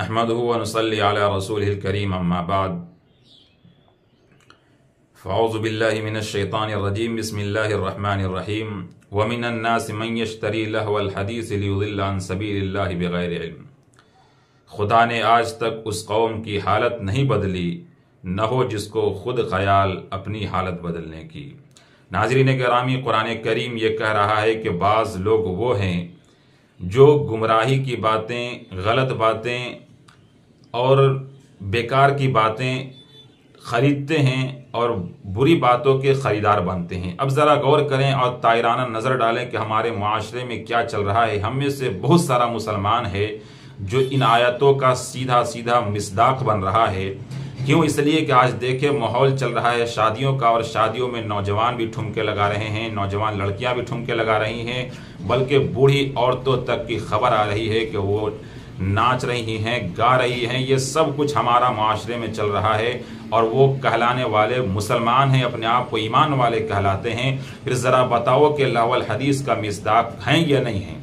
नहमदुहु व नुसल्ली अला रसूलिहिल करीम अम्मा बाद फ़अऊज़ु बिल्लाहि मिनश शैतानिर रजीम बिस्मिल्लाहिर रहमानिर रहीम व मिनन नासि मन यश्तरी लहवल हदीस लियुदिल्ल अन सबीलिल्लाहि बिगैरि इल्म। खुदा ने आज तक उस कौम की हालत नहीं बदली न हो जिसको खुद ख्याल अपनी हालत बदलने की। नाज़रीन गिरामी, कुरान करीम ये कह रहा है कि बाज़ लोग वो हैं जो गुमराही की बातें, गलत बातें और बेकार की बातें ख़रीदते हैं और बुरी बातों के ख़रीदार बनते हैं। अब ज़रा गौर करें और तायराना नज़र डालें कि हमारे माशरे में क्या चल रहा है। हम में से बहुत सारा मुसलमान है जो इन आयतों का सीधा सीधा मिस्दाक बन रहा है। क्यों? इसलिए कि आज देखें माहौल चल रहा है शादियों का, और शादियों में नौजवान भी ठुमके लगा रहे हैं, नौजवान लड़कियां भी ठुमके लगा रही हैं, बल्कि बूढ़ी औरतों तक की खबर आ रही है कि वो नाच रही हैं, गा रही हैं। ये सब कुछ हमारा माशरे में चल रहा है और वो कहलाने वाले मुसलमान हैं, अपने आप को ईमान वाले कहलाते हैं। फिर ज़रा बताओ कि लहवल हदीस का मिस्दाक हैं या नहीं है?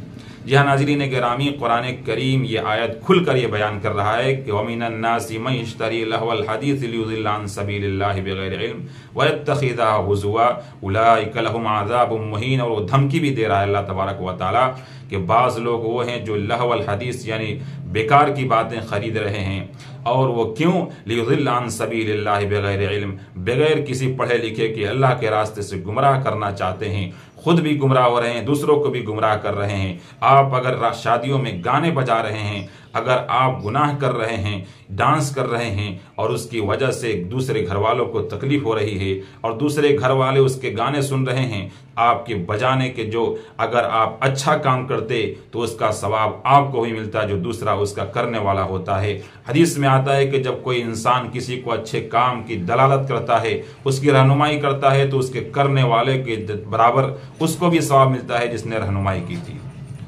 जी हाँ नाज़रीन गिरामी, कुरान करीम ये आयत खुलकर ये बयान कर रहा है कि वमिनन नासि मन यश्तरी लहवल हदीस लियुदिल्ल अन सबीलिल्लाहि बिगैरि इल्म व यत्तखिज़ुहा हुज़ुवा उलाइका लहुम अज़ाबुम मुहीन। और वो धमकी भी दे रहा है अल्लाह तबारक व तआला कि बाज़ लोग वो हैं जो लहवल हदीस यानी बेकार की बातें खरीद रहे हैं। और वो क्यों? लियुदिल्ल अन सबीलिल्लाहि बिगैरि इल्म, बगैर किसी पढ़े लिखे के अल्लाह के रास्ते से गुमराह करना चाहते हैं। खुद भी गुमराह हो रहे हैं, दूसरों को भी गुमराह कर रहे हैं। आप अगर शादियों में गाने बजा रहे हैं, अगर आप गुनाह कर रहे हैं, डांस कर रहे हैं और उसकी वजह से दूसरे घर वालों को तकलीफ हो रही है और दूसरे घर वाले उसके गाने सुन रहे हैं, आपके बजाने के जो अगर आप अच्छा काम करते तो उसका सवाब आपको ही मिलता जो दूसरा उसका करने वाला होता है। हदीस में आता है कि जब कोई इंसान किसी को अच्छे काम की दलालत करता है, उसकी रहनुमाई करता है, तो उसके करने वाले के बराबर उसको भी सवाब मिलता है जिसने रहनुमाई की थी।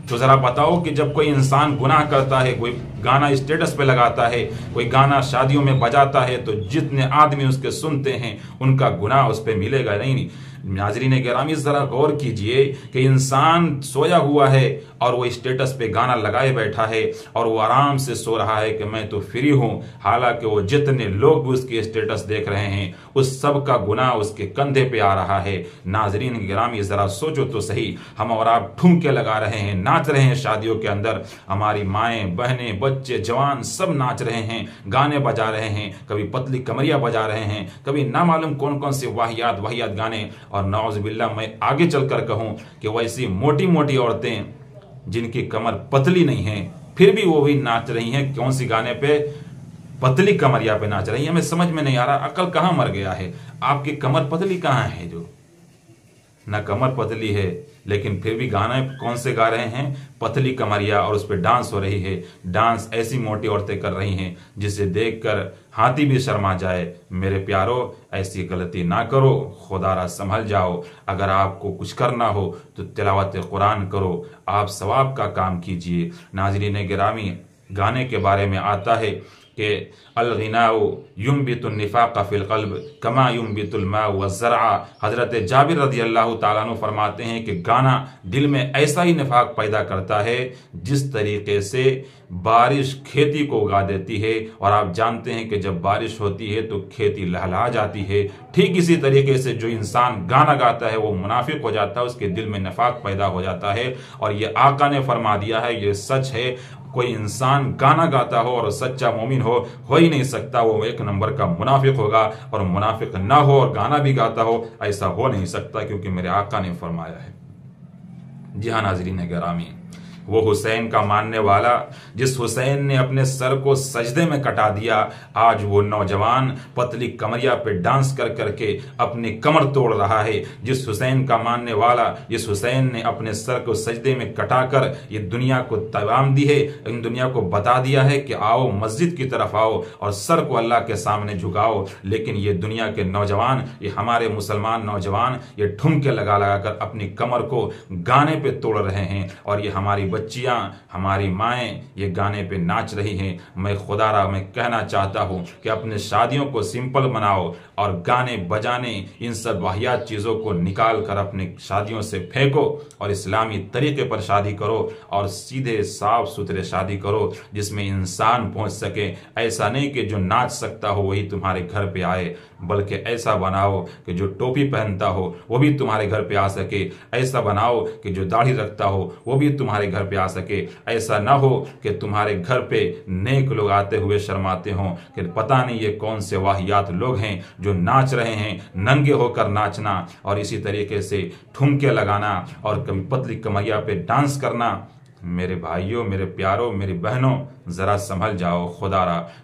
तो ज़रा बताओ कि जब कोई इंसान गुनाह करता है, कोई गाना स्टेटस पे लगाता है, कोई गाना शादियों में बजाता है, तो जितने आदमी उसके सुनते हैं उनका गुनाह उस पर मिलेगा नहीं। नाज़रीन गिरामी, ज़रा गौर कीजिए कि इंसान सोया हुआ है और वो स्टेटस पे गाना लगाए बैठा है और वो आराम से सो रहा है कि मैं तो फ्री हूँ, हालांकि वो जितने लोग भी उसके स्टेटस देख रहे हैं उस सब का गुनाह उसके कंधे पे आ रहा है। नाज़रीन गिरामी, ज़रा सोचो तो सही, हम और आप ठुमके लगा रहे हैं, नाच रहे हैं शादियों के अंदर, हमारी माएँ बहनें बच्चे जवान सब नाच रहे हैं, गाने बजा रहे हैं, कभी पतली कमरिया बजा रहे हैं, कभी ना मालूम कौन कौन से वाहियात गाने। और नाउज़ुबिल्लाह, मैं आगे चलकर कहूं कि वैसी मोटी मोटी औरतें जिनकी कमर पतली नहीं है फिर भी वो भी नाच रही हैं। कौन सी गाने पे? पतली कमरिया पे नाच रही है। हमें समझ में नहीं आ रहा, अकल कहां मर गया है? आपकी कमर पतली कहां है? जो ना कमर पतली है लेकिन फिर भी गाना कौन से गा रहे हैं? पतली कमरिया, और उस पर डांस हो रही है। डांस ऐसी मोटी औरतें कर रही हैं जिसे देखकर हाथी भी शर्मा जाए। मेरे प्यारो, ऐसी गलती ना करो, खुदारा संभल जाओ। अगर आपको कुछ करना हो तो तिलावत कुरान करो, आप सवाब का काम कीजिए। नाज़रीन गिरामी, गाने के बारे में आता है कि अल-गिनाउ युम्बितुन निफाक़ फ़िल क़ल्ब कमा युम्बितुल माउ वज़्ज़रअ। हज़रत जाबिर रज़ियल्लाहु ताला अन्हु फरमाते हैं कि गाना दिल में ऐसा ही निफाक पैदा करता है जिस तरीके से बारिश खेती को उगा देती है। और आप जानते हैं कि जब बारिश होती है तो खेती लहलहा जाती है। ठीक इसी तरीके से जो इंसान गाना गाता है वो मुनाफिक हो जाता है, उसके दिल में निफाक पैदा हो जाता है। और ये आका ने फरमा दिया है, ये सच है। कोई इंसान गाना गाता हो और सच्चा मोमिन हो ही नहीं सकता, वो एक नंबर का मुनाफिक होगा। और मुनाफिक ना हो और गाना भी गाता हो, ऐसा हो नहीं सकता, क्योंकि मेरे आका ने फरमाया है। जी हाँ नाज़रीन गिरामी, वो हुसैन का मानने वाला जिस हुसैन ने अपने सर को सजदे में कटा दिया, आज वो नौजवान पतली कमरिया पे डांस कर करके अपनी कमर तोड़ रहा है। जिस हुसैन का मानने वाला, जिस हुसैन ने अपने सर को सजदे में कटाकर ये दुनिया को तवाम दी है, इन दुनिया को बता दिया है कि आओ मस्जिद की तरफ आओ और सर को अल्लाह के सामने झुकाओ, लेकिन ये दुनिया के नौजवान, ये हमारे मुसलमान नौजवान, ये ठुमके लगा लगा कर अपनी कमर को गाने पे तोड़ रहे हैं। और ये हमारी बच्चियां, हमारी माएँ ये गाने पे नाच रही हैं। मैं खुदारा मैं कहना चाहता हूँ कि अपने शादियों को सिंपल बनाओ और गाने बजाने इन सब वाहियात चीज़ों को निकाल कर अपने शादियों से फेंको और इस्लामी तरीके पर शादी करो और सीधे साफ सुथरे शादी करो जिसमें इंसान पहुंच सके। ऐसा नहीं कि जो नाच सकता हो वही तुम्हारे घर पे आए, बल्कि ऐसा बनाओ कि जो टोपी पहनता हो वो भी तुम्हारे घर पे आ सके। ऐसा बनाओ कि जो दाढ़ी रखता हो वो भी तुम्हारे घर पे आ सके। ऐसा ना हो कि तुम्हारे घर पे नेक लोग आते हुए शर्माते हों कि पता नहीं ये कौन से वाहियात लोग हैं जो नाच रहे हैं। नंगे होकर नाचना और इसी तरीके से ठुमके लगाना और पतली कमरिया पे डांस करना, मेरे भाइयों, मेरे प्यारों, मेरी बहनों, जरा संभल जाओ।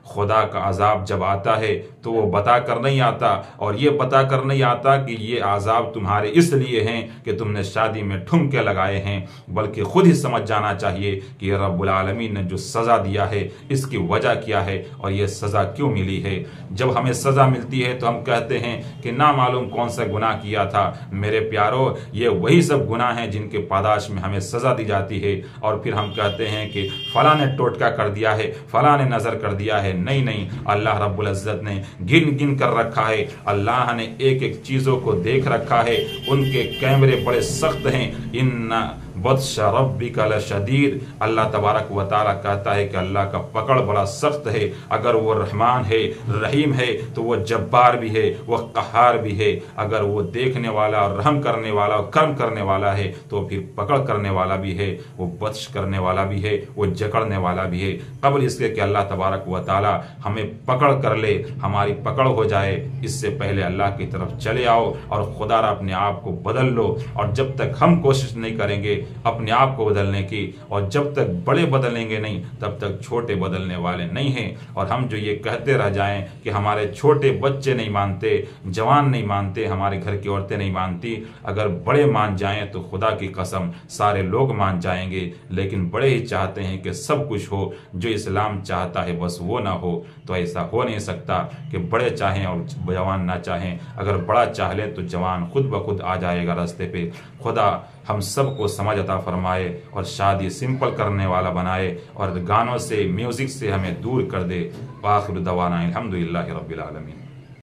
खुदा का अजाब जब आता है तो वो बता कर नहीं आता, और ये बता कर नहीं आता कि ये अजाब तुम्हारे इसलिए हैं कि तुमने शादी में ठुमके लगाए हैं, बल्कि खुद ही समझ जाना चाहिए कि रब्बुल आलमीन ने जो सजा दिया है इसकी वजह क्या है और ये सजा क्यों मिली है। जब हमें सजा मिलती है तो हम कहते हैं कि ना मालूम कौन सा गुनाह किया था। मेरे प्यारों, ये वही सब गुनाह हैं जिनके पादाश में हमें सजा दी जाती है, और फिर हम कहते हैं कि फला ने टोटका कर दिया है, फला ने नजर कर दिया है। नहीं नहीं, अल्लाह रब्बुल इज्जत ने गिन गिन कर रखा है। अल्लाह ने एक एक चीजों को देख रखा है। उनके कैमरे बड़े सख्त हैं। इन्ना बत्श रब्बिका लशदीद, अल्लाह तबारक व तआला कहता है कि अल्लाह का पकड़ बड़ा सख्त है। अगर वो रहमान है, रहीम है, तो वो जब्बार भी है, वो कहार भी है। अगर वो देखने वाला और रहम करने वाला और कर्म करने वाला है तो फिर पकड़ करने वाला भी है, वो बत्श करने वाला भी है, वो जकड़ने वाला भी है। कबल इसके कि अल्लाह तबारक व तआला हमें पकड़ कर ले, हमारी पकड़ हो जाए, इससे पहले अल्लाह की तरफ चले आओ और खुदा अपने आप को बदल लो। और जब तक हम कोशिश नहीं करेंगे अपने आप को बदलने की, और जब तक बड़े बदलेंगे नहीं तब तक छोटे बदलने वाले नहीं हैं। और हम जो ये कहते रह जाएं कि हमारे छोटे बच्चे नहीं मानते, जवान नहीं मानते, हमारे घर की औरतें नहीं मानती, अगर बड़े मान जाएं तो खुदा की कसम सारे लोग मान जाएंगे। लेकिन बड़े ही चाहते हैं कि सब कुछ हो जो इस्लाम चाहता है, बस वो ना हो। तो ऐसा हो नहीं सकता कि बड़े चाहें और जवान ना चाहें। अगर बड़ा चाह ले तो जवान खुद ब खुद आ जाएगा रास्ते पे। खुदा हम सबको समझ अता फरमाए और शादी सिंपल करने वाला बनाए और गानों से, म्यूजिक से हमें दूर कर दे। आखिर दवाना अल्हम्दुलिल्लाहि रब्बिल आलमीन।